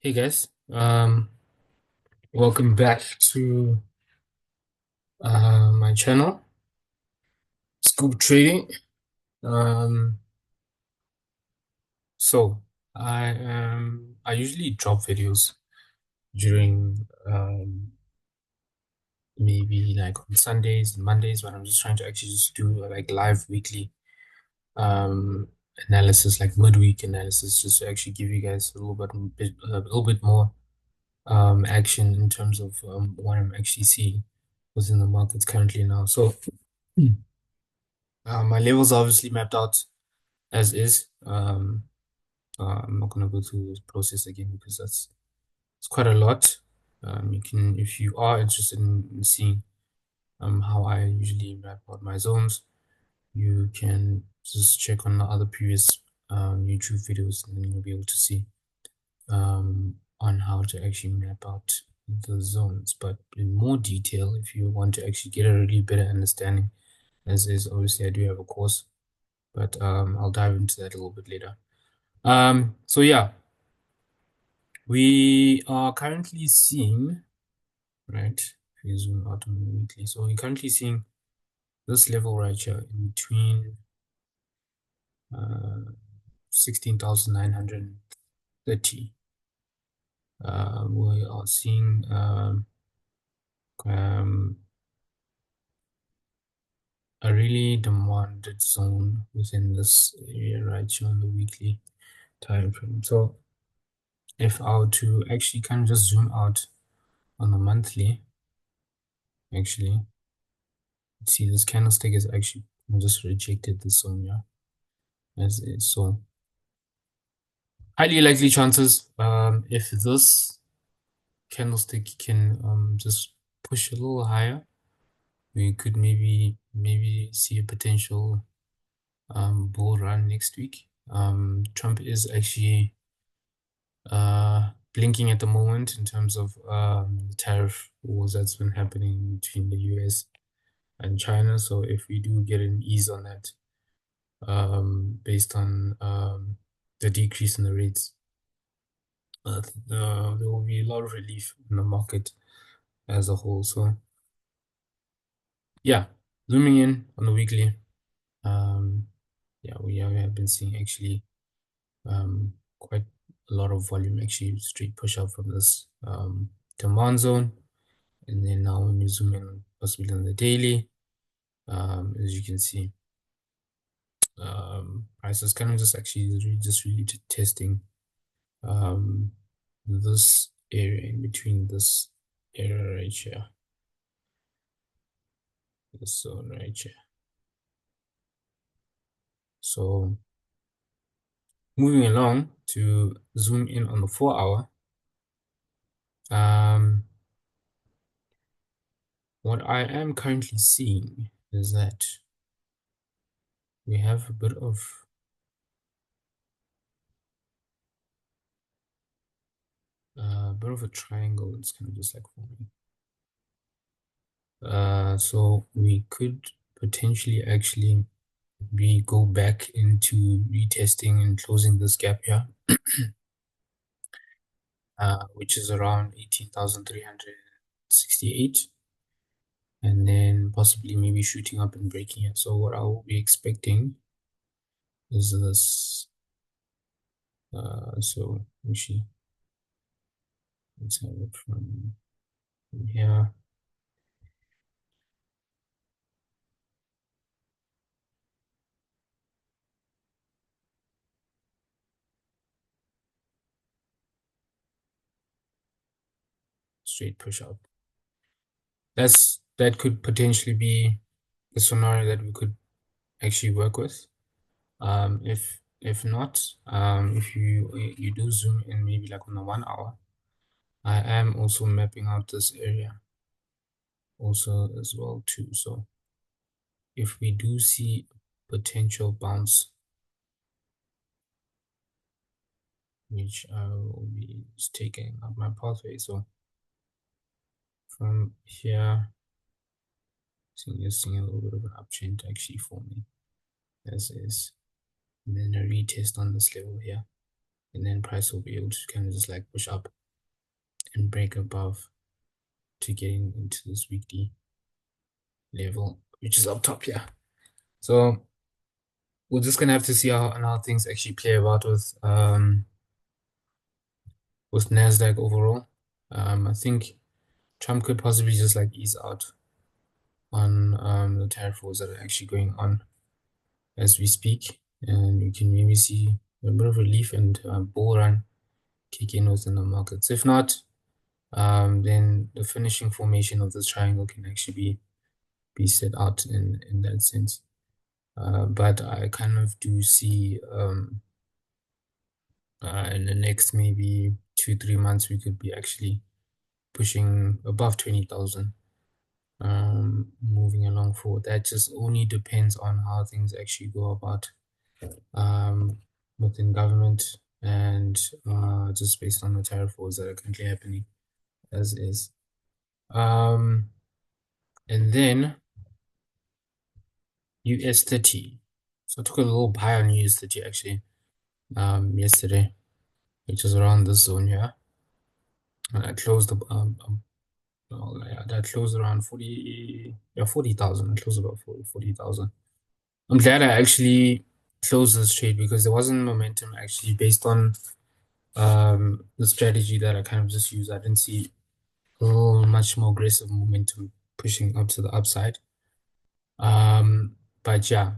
Hey guys, welcome back to my channel, Scoop Trading. Um, so I usually drop videos during maybe like on Sundays and Mondays when I'm just trying to actually just do like live weekly um analysis, like midweek analysis, just to actually give you guys a little bit more action in terms of what I'm actually seeing within the markets currently now. So. My levels are obviously mapped out as is. I'm not gonna go through this process again because it's quite a lot. You can, if you are interested in seeing how I usually map out my zones, you can just check on the other previous YouTube videos, and then you'll be able to see on how to actually map out the zones. But in more detail, if you want to actually get a really better understanding, as is, obviously I do have a course, but I'll dive into that a little bit later. So yeah, we are currently seeing, right? If you zoom out on the weekly, so we're currently seeing this level right here in between 16,930. We are seeing um, a really demanded zone within this area right here on the weekly time frame. So if I were to actually kind of just zoom out on the monthly, actually, see this candlestick is actually just rejected the zone, yeah, as is. So highly likely chances, if this candlestick can just push a little higher, we could maybe see a potential bull run next week. Trump is actually blinking at the moment in terms of the tariff wars that's been happening between the US and China. So if we do get an ease on that, based on the decrease in the rates, there will be a lot of relief in the market as a whole. So yeah, zooming in on the weekly, yeah, we have been seeing actually quite a lot of volume actually straight push up from this demand zone. And then now when you zoom in possibly on the daily, as you can see, prices kind of just actually just really testing um, this area in between this area right here, this zone right here. So moving along to zoom in on the 4 hour, what I am currently seeing is that we have a bit of a triangle. It's kind of just like forming. So we could potentially actually go back into retesting and closing this gap here, which is around 18,368, and then possibly maybe shooting up and breaking it. So what I will be expecting is this. So actually, let's have it from here. Straight push up. That could potentially be the scenario that we could actually work with. If not, if you do zoom in maybe like on the 1 hour, I am also mapping out this area also as well too. So if we do see potential bounce, which I will be just taking up my pathway. So from here, seeing a little bit of an uptrend actually for me, as is, and then a retest on this level here. and then price will be able to kind of just like push up and break above to getting into this weekly level, which is up top here. So we're just gonna have to see how things actually play about with NASDAQ overall. I think Trump could possibly just like ease out on the tariff wars that are actually going on as we speak, and we can maybe see a bit of relief and bull run kick in within the markets. If not, then the finishing formation of this triangle can actually be set out in that sense. But I kind of do see in the next maybe 2-3 months we could be actually pushing above 20,000, moving along forward. That just only depends on how things actually go about um, within government and just based on the tariff wars that are currently happening as is. And then US30. So I took a little buy on US30 actually yesterday, which is around this zone here. And I closed well, yeah, that closed around 40,000. I closed about 40,000. I'm glad I actually closed this trade because there wasn't momentum actually based on the strategy that I kind of just used. I didn't see a little much more aggressive momentum pushing up to the upside. But yeah,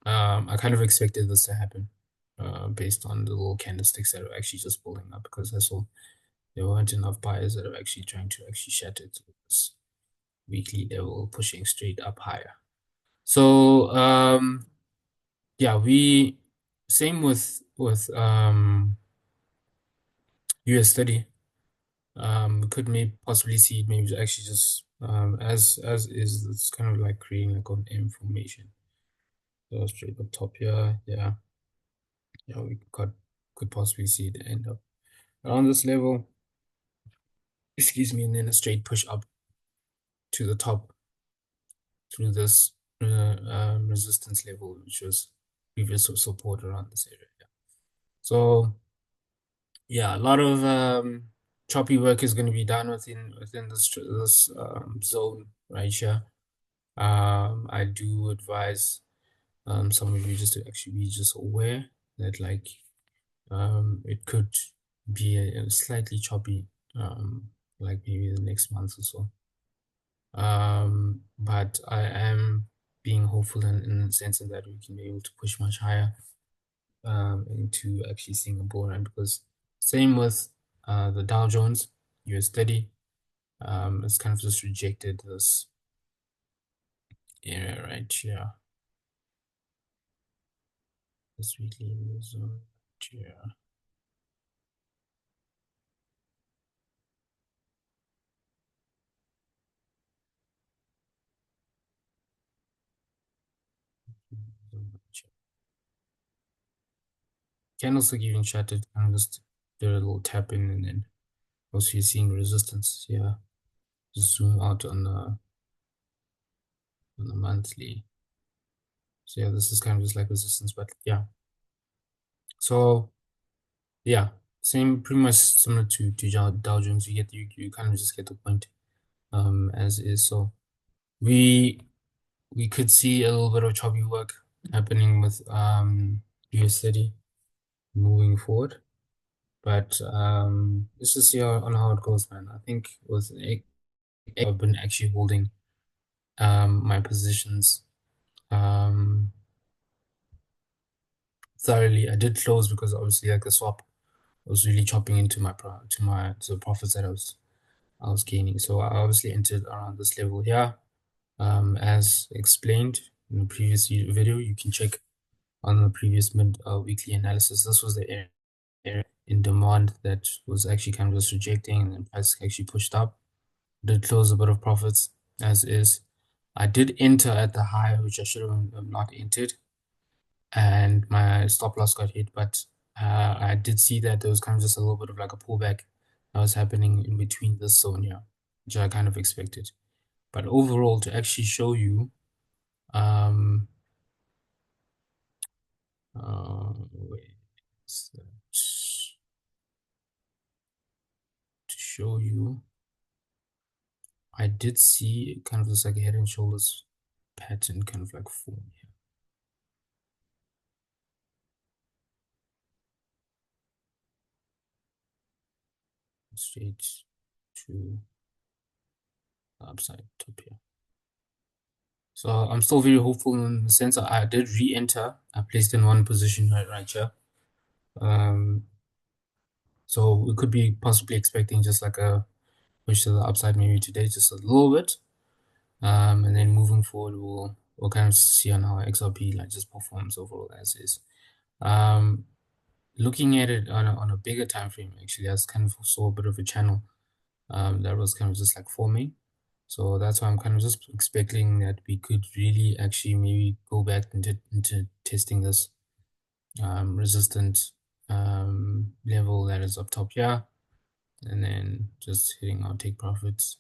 I kind of expected this to happen based on the little candlesticks that are actually just building up because I saw there weren't enough buyers that are actually trying to actually shatter to this weekly level, pushing straight up higher. So yeah, we same with US30. We could maybe possibly see it maybe actually just as is, it's kind of like creating like an M formation. So straight up top here, yeah, we could possibly see it end up around this level. Excuse me, and then a straight push up to the top through this resistance level, which was previous support around this area. Yeah. So yeah, a lot of choppy work is going to be done within this zone right here. I do advise some of you just to actually be just aware that like it could be a slightly choppy like maybe the next month or so. But I am being hopeful in the sense of that we can be able to push much higher into actually seeing a bull run because same with the Dow Jones US30, it's kind of just rejected this area right here. This weekly zone right here. Candlestick even shattered, kind of just did a little tap in and then also you're seeing resistance. Yeah, just zoom out on the monthly. So yeah, this is kind of just like resistance, but yeah. So yeah, same pretty much similar to Dow Jones. You kind of just get the point as is. So we could see a little bit of choppy work happening with US30 moving forward. But let's just see on how it goes, man. I think with I've been actually holding my positions thoroughly. I did close because obviously like the swap was really chopping into to the profits that I was gaining. So I obviously entered around this level here. As explained in the previous video, you can check on the previous mid weekly analysis. This was the area in demand that was actually kind of just rejecting and then price actually pushed up. Did close a bit of profits as is. I did enter at the high, which I should have not entered, and my stop loss got hit. But I did see that there was kind of just a little bit of like a pullback that was happening in between this zone here, which I kind of expected. But overall, to actually show you, wait, show you, I did see kind of this like head and shoulders pattern kind of like form here. Straight to the upside top here. So I'm still very hopeful in the sense I did re-enter. I placed in one position right here. So we could be possibly expecting just like a push to the upside maybe today, just a little bit. And then moving forward, we'll kind of see on how XRP like just performs overall as is. Looking at it on a bigger time frame, actually, I kind of saw a bit of a channel that was kind of just like forming. So that's why I'm kind of just expecting that we could really actually maybe go back into testing this resistant level that is up top here, and then just hitting our take profits,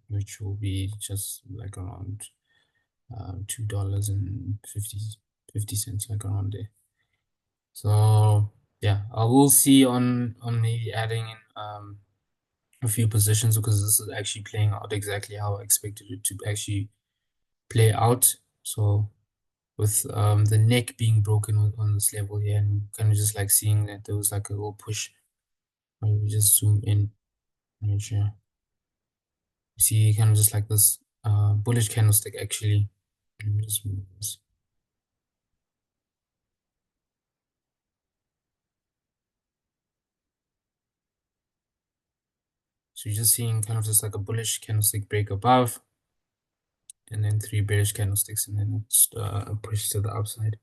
which will be just like around $2.50, like around there. So yeah, I will see on maybe adding in a few positions, because this is actually playing out exactly how I expected it to actually play out. So with the neck being broken on this level here, and kind of just like seeing that there was like a little push. Let me just zoom in right here. See kind of just like this bullish candlestick actually. Let me just move this. So you're just seeing kind of just like a bullish candlestick break above, and then 3 bearish candlesticks, and then it's a push to the upside.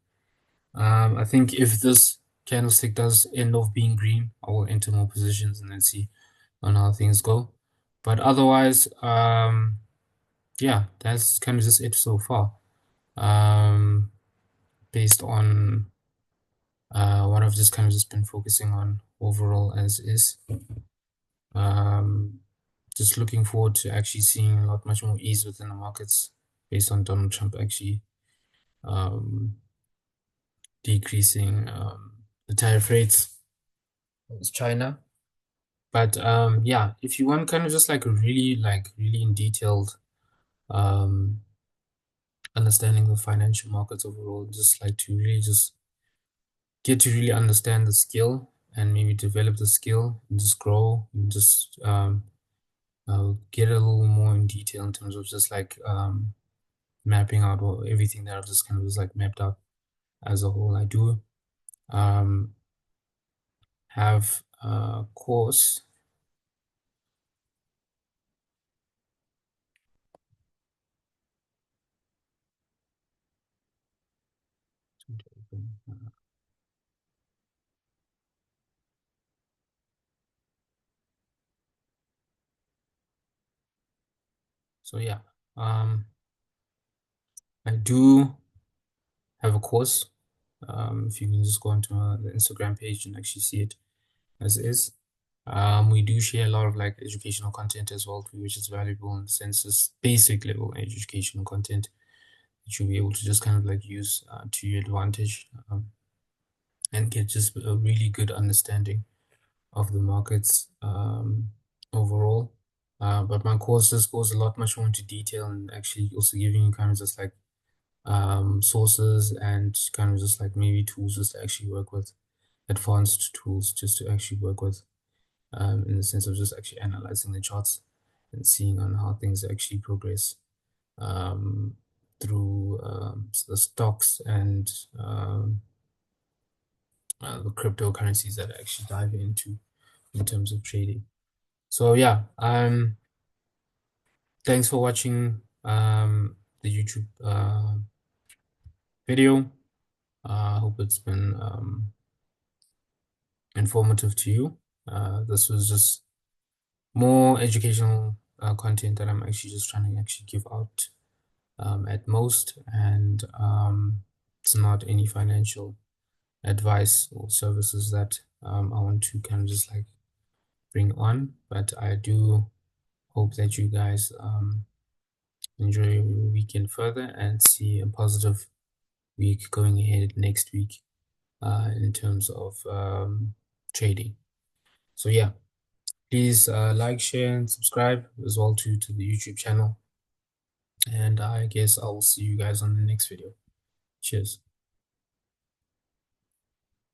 I think if this candlestick does end off being green, I will enter more positions and then see on how things go. But otherwise, yeah, that's kind of just it so far. Based on what I've just kind of just been focusing on overall as is. Just looking forward to actually seeing a lot much more ease within the markets based on Donald Trump actually decreasing the tariff rates with China. But yeah, if you want kind of just like a really in detailed understanding of financial markets overall, just like to really just get to really understand the skill and maybe develop the skill and just grow and just get a little more in detail in terms of just like mapping out everything that I've just kind of just like mapped out as a whole. I do have a course. So yeah, I do have a course. If you can just go onto the Instagram page and actually see it as is. We do share a lot of like educational content as well, which is valuable in the sense of basic level educational content that you'll be able to just kind of like use to your advantage, and get just a really good understanding of the markets overall. But my course just goes a lot much more into detail and actually also giving you kind of just like sources and kind of just like maybe tools just to actually work with, advanced tools just to actually work with, in the sense of just actually analyzing the charts and seeing on how things actually progress through the stocks and the cryptocurrencies that I actually dive into in terms of trading. So yeah, thanks for watching the YouTube video. I hope it's been informative to you. This was just more educational content that I'm actually just trying to actually give out at most, and it's not any financial advice or services that I want to kind of just like bring on, but I do hope that you guys enjoy your weekend further and see a positive week going ahead next week in terms of trading. So yeah, Please like, share, and subscribe as well to the YouTube channel. And I guess I will see you guys on the next video. Cheers.